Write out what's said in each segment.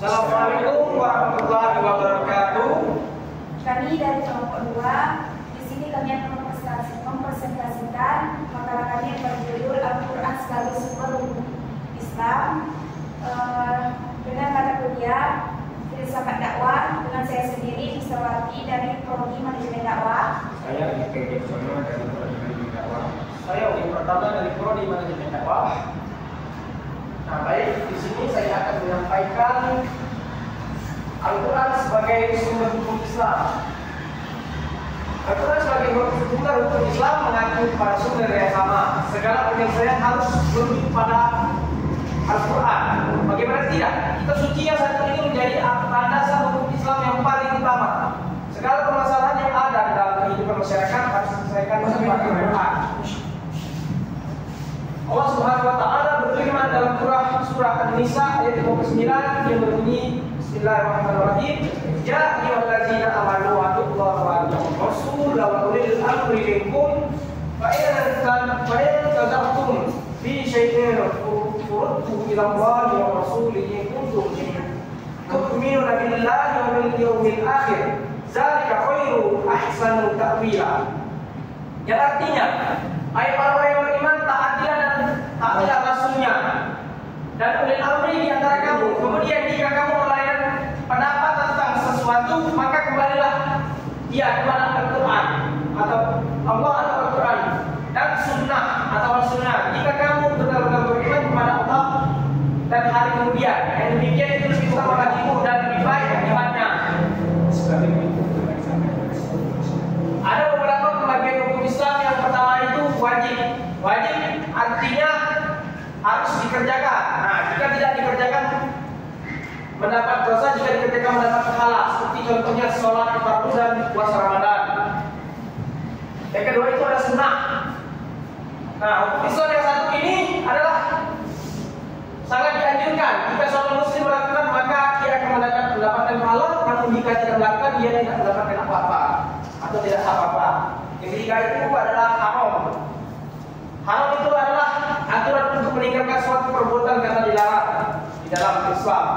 Assalamualaikum warahmatullahi wabarakatuh. Kami dari kelompok 2 di sini kami akan mempresentasikan makalah kami yang berjudul Al-Quran sebagai sumber hukum Islam dengan mata kuliah filsafat dakwah dengan saya sendiri Mustawati dari Prodi Manajemen Dakwah. Saya Ike Geksono dari Prodi Manajemen Dakwah. Saya Udi Pratama dari Prodi Manajemen Dakwah. Nah, baik, di sini saya akan menyampaikan Al-Quran sebagai sumber hukum Islam. Al-Quran sebagai sumber hukum Islam mengacu pada sumber yang sama. Segala penyelesaian harus merujuk pada Al-Quran. Bagaimana tidak? Kita suci yang satu ini menjadi landasan hukum Islam yang paling utama. Segala permasalahan yang ada dalam kehidupan masyarakat harus diselesaikan dengan Al-Quran. Allah Subhanahu wa taala berfirman dalam surah An-Nisa ayat 59 yang berbunyi Bismillahirrahmanirrahim. Ya ayyuhallazina amanu atiiullaha wa atiiur rasul wa ulil amri minkum fa in tazahtum fi syai'in furudduhu ila Allahi wa rasulihi in kuntum tu'minuna billahi wa bil yawmil akhir. Zalika khairu ahsanu ta'wila. Yang artinya, ayat orang yang beriman taatilah dan taatilah rasulnya dan ulil amri di antara kamu. Kemudian jika kamu melayan pendapat tentang sesuatu, maka kembalilah dia kepada Al-Quran atau Allah atau Al-Quran dan Sunnah atau Sunnah. Jika kamu benar-benar beriman kepada Allah dan hari kemudian, yang demikian itu lebih utama bagimu dan lebih baik akibatnya. Ada beberapa pembagian hukum Islam. Yang pertama itu wajib. Wajib artinya harus dikerjakan. Nah, jika tidak dikerjakan mendapat dosa, jika dikerjakan mendapat pahala. Seperti contohnya sholat fardu dan puasa Ramadan. Yang kedua itu ada sunnah. Nah, hukum Islam yang satu ini adalah sangat dianjurkan. Jika seorang muslim melakukan, maka dia akan mendapatkan pahala. Namun jika tidak melakukan, dia tidak mendapatkan apa-apa atau tidak apa-apa. Yang ketiga itu adalah haram. Haram itu adalah aturan untuk meninggalkan suatu perbuatan karena dilarang di dalam Islam.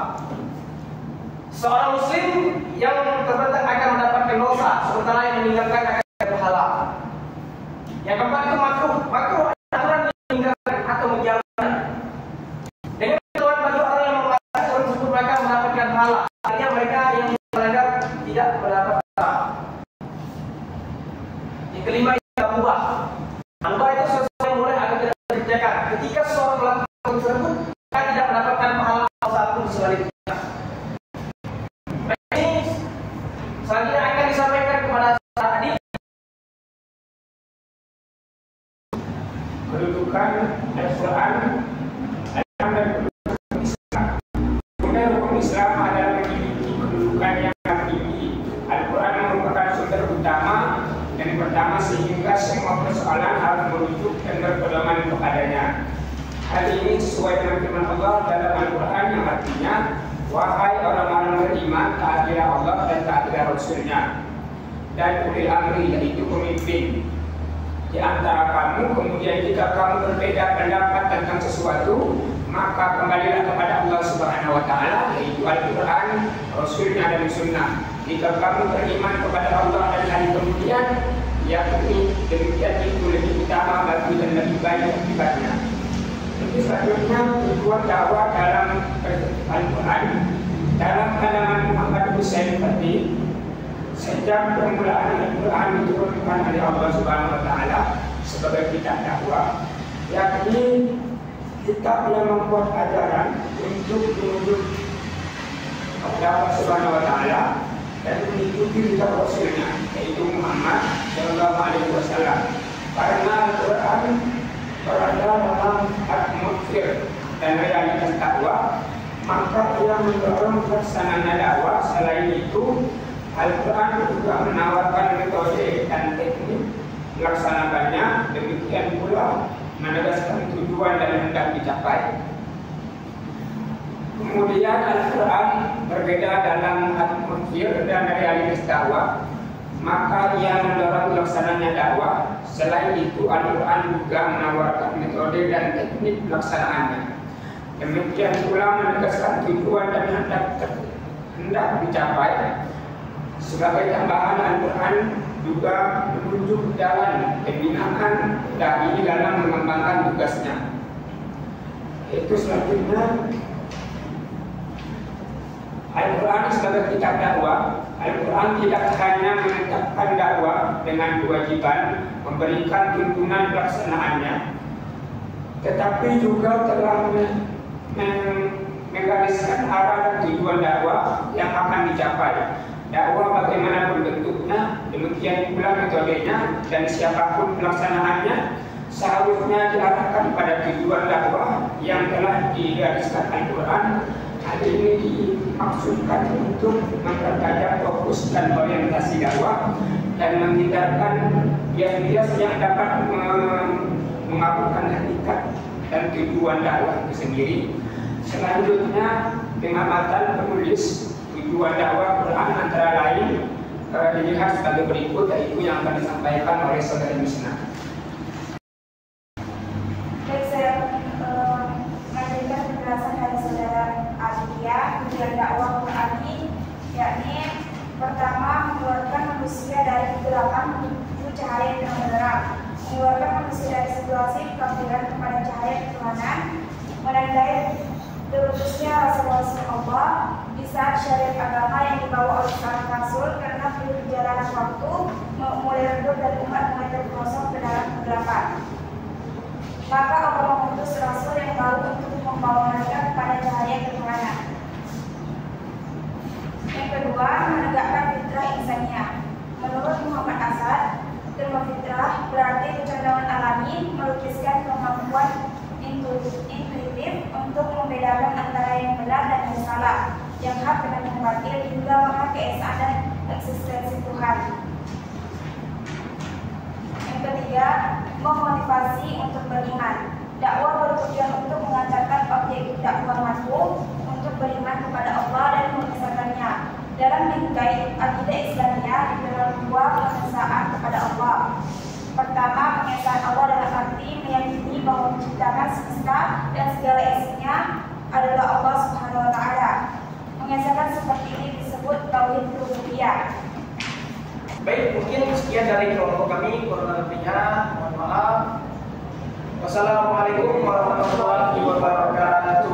Seorang muslim yang terbentak akan mendapatkan dosa, sementara yang meninggalkan akan mendapatkan pahala. Yang keempat itu makruh. Makruh adalah aturan yang meninggalkan atau menjauhkan. Dengan ketentuan bagi orang yang melanggar aturan tersebut, mereka mendapatkan pahala. Artinya mereka yang melanggar tidak mendapat pahala. Yang kelima itu mubah. Mubah itu sesuatu yang boleh agar tidak dikerjakan. Ketika seorang melakukan tersebut, mereka tidak mendapatkan pahala satu sebaliknya. Ini selanjutnya akan disampaikan kepada adik. Kedudukan Al-Quran dan kedudukan Islam. Kemudian hukum Islam adalah memiliki kedudukan yang tinggi. Al-Quran merupakan sumber utama dan pertama sehingga semua persoalan harus merujuk dan berpedoman kepadanya. Hal ini sesuai dengan firman Allah dalam Al-Quran yang artinya, wahai orang-orang beriman, taatilah Allah dan taatilah Rasulnya dan ulil amri, yaitu pemimpin di antara kamu. Kemudian jika kamu berbeda pendapat tentang sesuatu, maka kembalilah kepada Allah Subhanahu wa taala, yaitu Al-Quran, Rasulnya dan Sunnah. Jika kamu beriman kepada Allah dan hari kemudian, yakni demikian itu lebih utama bagi dan lebih baik akibatnya. Jadi selanjutnya tujuan dakwah dalam Al-Quran dalam halaman Muhammad Hussein Fatih. Sejak permulaan Al-Quran diturunkan oleh Allah Subhanahu wa taala sebagai kitab dakwah, yakni kitab yang membuat ajaran untuk menuju kepada Allah Subhanahu wa taala dan mengikuti kitab Rasulnya, yaitu Muhammad Shallallahu Alaihi Wasallam. Karena Al-Quran berada dalam atmosfer dan realitas dakwah, maka ia mendorong pelaksanaan dakwah. Selain itu, Al-Quran juga menawarkan metode dan teknik melaksanakannya, demikian pula menegaskan tujuan dan hendak dicapai. Kemudian Al-Quran berbeda dalam atmosfer dan realitas dakwah, maka ia mendorong pelaksananya dakwah. Selain itu, Al-Quran juga menawarkan metode dan teknik pelaksanaannya. Demikian pula menegaskan tujuan dan hendak dicapai. Sebagai tambahan, Al-Quran juga menunjuk jalan pembinaan dai dalam mengembangkan tugasnya. Itu selanjutnya, Al-Quran sebagai kitab dakwah. Al-Quran tidak hanya menetapkan dakwah dengan kewajiban memberikan tuntunan pelaksanaannya, tetapi juga telah menggariskan arah dan tujuan dakwah yang akan dicapai. Dakwah bagaimanapun bentuknya, demikian pula metodenya dan siapapun pelaksanaannya, seharusnya diarahkan pada tujuan dakwah yang telah digariskan Al-Quran. Hal ini dimaksudkan untuk mempertajam fokus dan orientasi dakwah dan menghindarkan bias-bias yang dapat mengaburkan hakikat dan tujuan dakwah itu sendiri. Selanjutnya, pengamatan penulis tujuan dakwah Quran antara lain dilihat sebagai berikut, yaitu yang akan disampaikan oleh saudara Misna. Baik, saya mengajarkan penjelasan dari saudara Alia. Tujuan dakwah Quran ini yakni pertama, mengeluarkan manusia dari kegelapan menuju cahaya yang terang, mengeluarkan manusia dari situasi kekafiran kepada cahaya ketuhanan, menandai terutusnya rasul-rasul Allah di saat syariat agama yang dibawa oleh para rasul karena perjalanan waktu mulai redup dan umat mulai terperosok ke dalam kegelapan. Maka Allah mengutus rasul yang baru untuk membawa mereka kepada cahaya ketuhanan. Yang kedua, menegakkan fitrah insaniyah. Menurut Muhammad Asad, terma fitrah berarti kecenderungan alami melukiskan kemampuan intuitif untuk membedakan antara yang benar dan yang salah, yang hak dengan yang batil, hingga maha keesaan dan eksistensi Tuhan. Yang ketiga, memotivasi untuk beriman. Dakwah bertujuan untuk mengantarkan objek dakwah mampu untuk beriman kepada Allah dan mengesahkannya. Dalam bingkai akidah Islamiyah dikenal dua pengesaan kepada Allah. Pertama, pengesahan Allah dalam arti meyakini bahwa menciptakan semesta dan segala isinya adalah Allah Subhanahu wa Ta'ala. Mengesahkan seperti ini disebut tauhid rububiyah. Baik, mungkin sekian dari kelompok kami. Kurang lebihnya mohon maaf. Wassalamualaikum warahmatullahi wabarakatuh.